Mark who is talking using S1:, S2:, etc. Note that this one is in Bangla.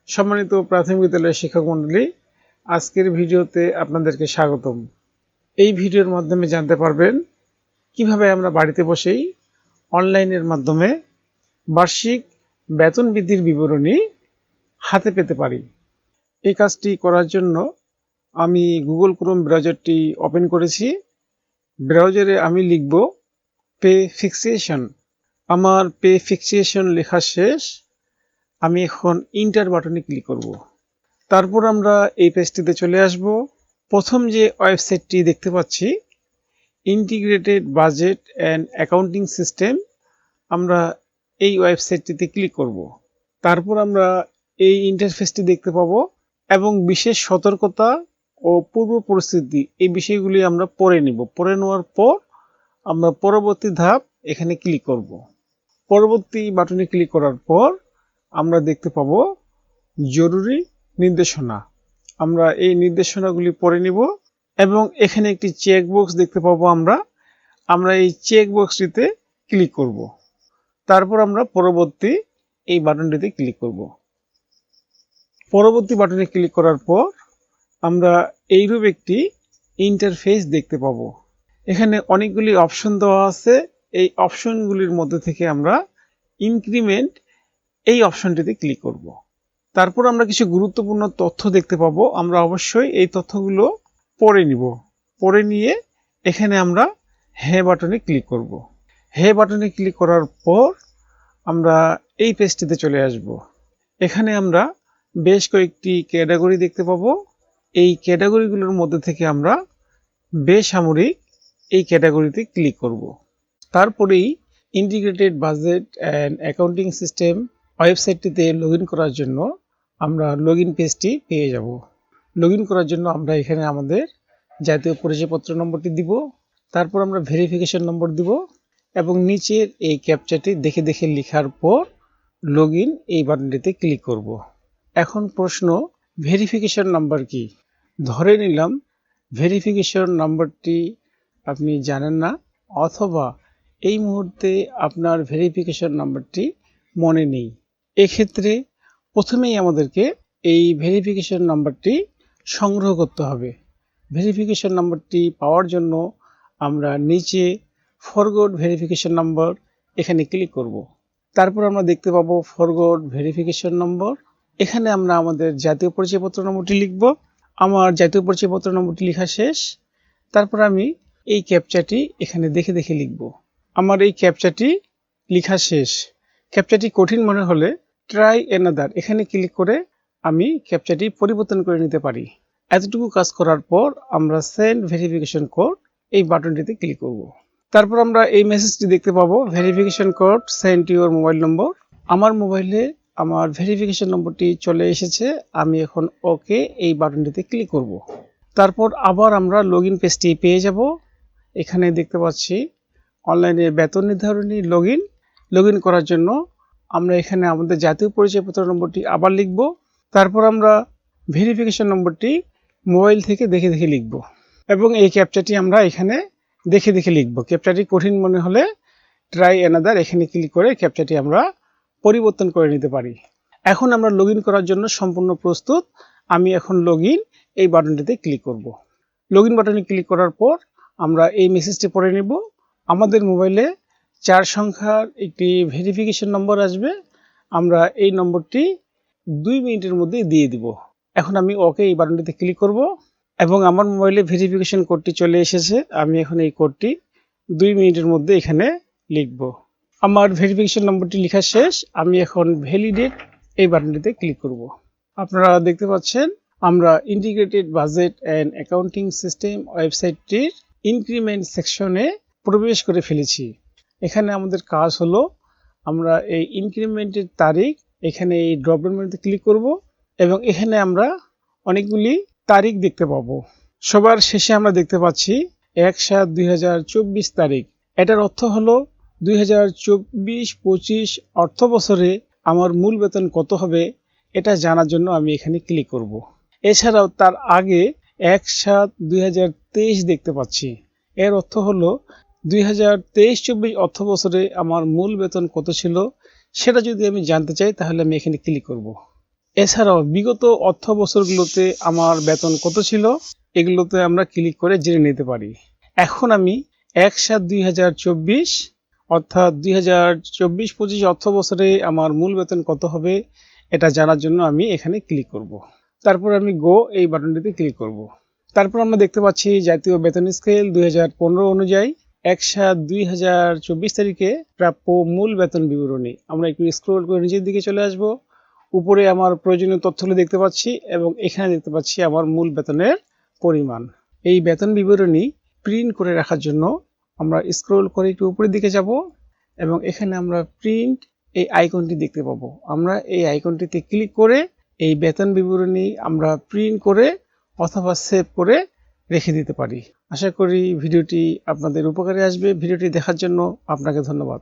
S1: সম্মানিত প্রাথমিক বিদ্যালয়ের শিক্ষক মণ্ডলী, আজকের ভিডিওতে আপনাদেরকে স্বাগতম। এই ভিডিওর মাধ্যমে জানতে পারবেন কিভাবে আমরা বাড়িতে বসেই অনলাইনের মাধ্যমে বার্ষিক বেতন বৃদ্ধির বিবরণী হাতে পেতে পারি। এই কাজটি করার জন্য আমি গুগল ক্রোম ব্রাউজারটি ওপেন করেছি। ব্রাউজারে আমি লিখব পে ফিক্সেশন। আমার পে ফিক্সেশন লেখা শেষ। আমি এখন ইন্টার বাটনে ক্লিক করব। তারপর আমরা এই পেজটিতে চলে আসব। প্রথম যে ওয়েবসাইটটি দেখতে পাচ্ছি, integrated budget and accounting system, আমরা এই ওয়েবসাইটটিতে ক্লিক করব। তারপর আমরা এই ইন্টারফেসটি দেখতে পাবো এবং বিশেষ সতর্কতা ও পূর্ব পরিস্থিতি এই বিষয়গুলি আমরা পড়ে নিব। পড়ে নেওয়ার পর আমরা পরবর্তী ধাপ এখানে ক্লিক করব। পরবর্তী বাটনে ক্লিক করার পর আমরা দেখতে পাবো জরুরি নির্দেশনা। আমরা এই নির্দেশনাগুলি পড়ে নিব এবং এখানে একটি চেক বক্স দেখতে পাবো। আমরা এই চেক বক্সটিতে ক্লিক করব। তারপর আমরা পরবর্তী এই বাটনটিতে ক্লিক করব। পরবর্তী বাটনে ক্লিক করার পর আমরা এইরূপ একটি ইন্টারফেস দেখতে পাবো। এখানে অনেকগুলি অপশন দেওয়া আছে। এই অপশনগুলির মধ্যে থেকে আমরা ইনক্রিমেন্ট এই অপশনটিতে ক্লিক করব। তারপর আমরা কিছু গুরুত্বপূর্ণ তথ্য দেখতে পাবো। আমরা অবশ্যই এই তথ্যগুলো পড়ে নিব। পড়ে নিয়ে এখানে আমরা হ্যাঁ বাটনে ক্লিক করব। হ্যাঁ বাটনে ক্লিক করার পর আমরা এই পেজটিতে চলে আসব। এখানে আমরা বেশ কয়েকটি ক্যাটাগরি দেখতে পাবো। এই ক্যাটাগরিগুলোর মধ্যে থেকে আমরা বেসামরিক এই ক্যাটাগরিতে ক্লিক করব। তারপরেই integrated budget and accounting system ওয়েবসাইটটিতে লগ ইন করার জন্য আমরা লগ ইন পেজটি পেয়ে যাব। লগ ইন করার জন্য আমরা এখানে আমাদের জাতীয় পরিচয়পত্র নম্বরটি দিব। তারপর আমরা ভেরিফিকেশন নম্বর দিব এবং নিচের এই ক্যাপচাটি দেখে দেখে লেখার পর লগ ইন এই বাটনটিতে ক্লিক করব। এখন প্রশ্ন, ভেরিফিকেশন নাম্বার কি? ধরে নিলাম ভেরিফিকেশন নাম্বারটি আপনি জানেন না, অথবা এই মুহূর্তে আপনার ভেরিফিকেশন নাম্বারটি মনে নেই। এক্ষেত্রে প্রথমেই আমাদেরকে এই ভেরিফিকেশন নাম্বারটি সংগ্রহ করতে হবে। ভেরিফিকেশন নাম্বারটি পাওয়ার জন্য আমরা নিচে ফরগট ভেরিফিকেশন নাম্বার এখানে ক্লিক করব। তারপর আমরা দেখতে পাবো ফরগট ভেরিফিকেশন নম্বর। এখানে আমরা আমাদের জাতীয় পরিচয়পত্র নম্বরটি লিখব। আমার জাতীয় পরিচয়পত্র নম্বরটি লেখা শেষ। তারপর আমি এই ক্যাপচাটি এখানে দেখে দেখে লিখব। আমার এই ক্যাপচাটি লেখা শেষ। ক্যাপচাটি কঠিন মনে হলে ট্রাই অ্যানাদার এখানে ক্লিক করে আমি ক্যাপচাটি পরিবর্তন করে নিতে পারি। এতটুকু কাজ করার পর আমরা সেন্ড ভেরিফিকেশন কোড এই বাটনটিতে ক্লিক করব। তারপর আমরা এই মেসেজটি দেখতে পাবো, verification code send to your mobile নম্বর। আমার মোবাইলে আমার ভেরিফিকেশন নম্বরটি চলে এসেছে। আমি এখন ওকে এই বাটনটিতে ক্লিক করব। তারপর আবার আমরা লগ ইন পেজটি পেয়ে যাব। এখানে দেখতে পাচ্ছি অনলাইনে বেতন নির্ধারণী লগ ইন করার জন্য আমরা এখানে আমাদের জাতীয় পরিচয়পত্র নম্বরটি আবার লিখব। তারপর আমরা ভেরিফিকেশন নম্বরটি মোবাইল থেকে দেখে দেখে লিখব এবং এই ক্যাপচাটি আমরা এখানে দেখে দেখে লিখব। ক্যাপচাটি কঠিন মনে হলে ট্রাই অ্যানাদার এখানে ক্লিক করে ক্যাপচাটি আমরা পরিবর্তন করে নিতে পারি। এখন আমরা লগ ইন করার জন্য সম্পূর্ণ প্রস্তুত। আমি এখন লগ ইন এই বাটনটিতে ক্লিক করব। লগ ইন বাটনে ক্লিক করার পর আমরা এই মেসেজটি পড়ে নেব। আমাদের মোবাইলে 4 সংখ্যার একটি ভেরিফিকেশন নম্বর আসবে। আমরা এই নম্বরটি 2 মিনিটের মধ্যে দিয়ে দিব। এখন আমি ওকে এই বাটনটিতে ক্লিক করব এবং আমার মোবাইলে ভেরিফিকেশন কোডটি চলে এসেছে। আমি এখন এই কোডটি 2 মিনিটের মধ্যে এখানে লিখব। আমার ভেরিফিকেশন নম্বরটি লেখা শেষ। আমি এখন ভ্যালিডেট এই বাটনটিতে ক্লিক করব। আপনারা দেখতে পাচ্ছেন আমরা integrated budget and accounting system ওয়েবসাইটটির ইনক্রিমেন্ট সেকশনে প্রবেশ করে ফেলেছি। এখানে আমাদের কাজ হলো আমরা এই ইনক্রিমেন্টের তারিখ এখানে এই ড্রপডাউন মেনুতে ক্লিক করব এবং এখানে আমরা অনেকগুলি তারিখ দেখতে পাবো। সবার শেষে আমরা দেখতে পাচ্ছি 1/7/2024 তারিখ। এটার অর্থ হলো 2024-25 অর্থ বছরে আমার মূল বেতন কত হবে এটা জানার জন্য আমি এখানে ক্লিক করব। এছাড়াও তার আগে 1/7/2023 দেখতে পাচ্ছি। এর অর্থ হলো 2023-24 অর্থ বছরে আমার মূল বেতন কত ছিল সেটা যদি আমি জানতে চাই তাহলে আমি এখানে ক্লিক করব। এছাড়াও বিগত অর্থ বছরগুলোতে আমার বেতন কত ছিল এগুলোতে আমরা ক্লিক করে জেনে নিতে পারি। এখন আমি 1/7/2024 অর্থাৎ 2024-25 অর্থ বছরে আমার মূল বেতন কত হবে এটা জানার জন্য আমি এখানে ক্লিক করব। তারপর আমি গো এই বাটনটিতে ক্লিক করব। তারপর আমরা দেখতে পাচ্ছি জাতীয় বেতন স্কেল 2015 অনুযায়ী 1/7/2024 তারিখে প্রাপ্য মূল বেতন বিবরণী। আমরা একটু স্ক্রল করে নিচের দিকে চলে আসব। উপরে আমার প্রয়োজনীয় তথ্যগুলো দেখতে পাচ্ছি এবং এখানে দেখতে পাচ্ছি আমার মূল বেতনের পরিমাণ। এই বেতন বিবরণী প্রিন্ট করে রাখার জন্য আমরা স্ক্রল করে একটু উপরের দিকে যাব এবং এখানে আমরা প্রিন্ট এই আইকনটি দেখতে পাবো। আমরা এই আইকনটিতে ক্লিক করে এই বেতন বিবরণী আমরা প্রিন্ট করে অথবা সেভ করে রেখে দিতে পারি। আশা করি ভিডিওটি আপনাদের উপকারে আসবে। ভিডিওটি দেখার জন্য আপনাকে ধন্যবাদ।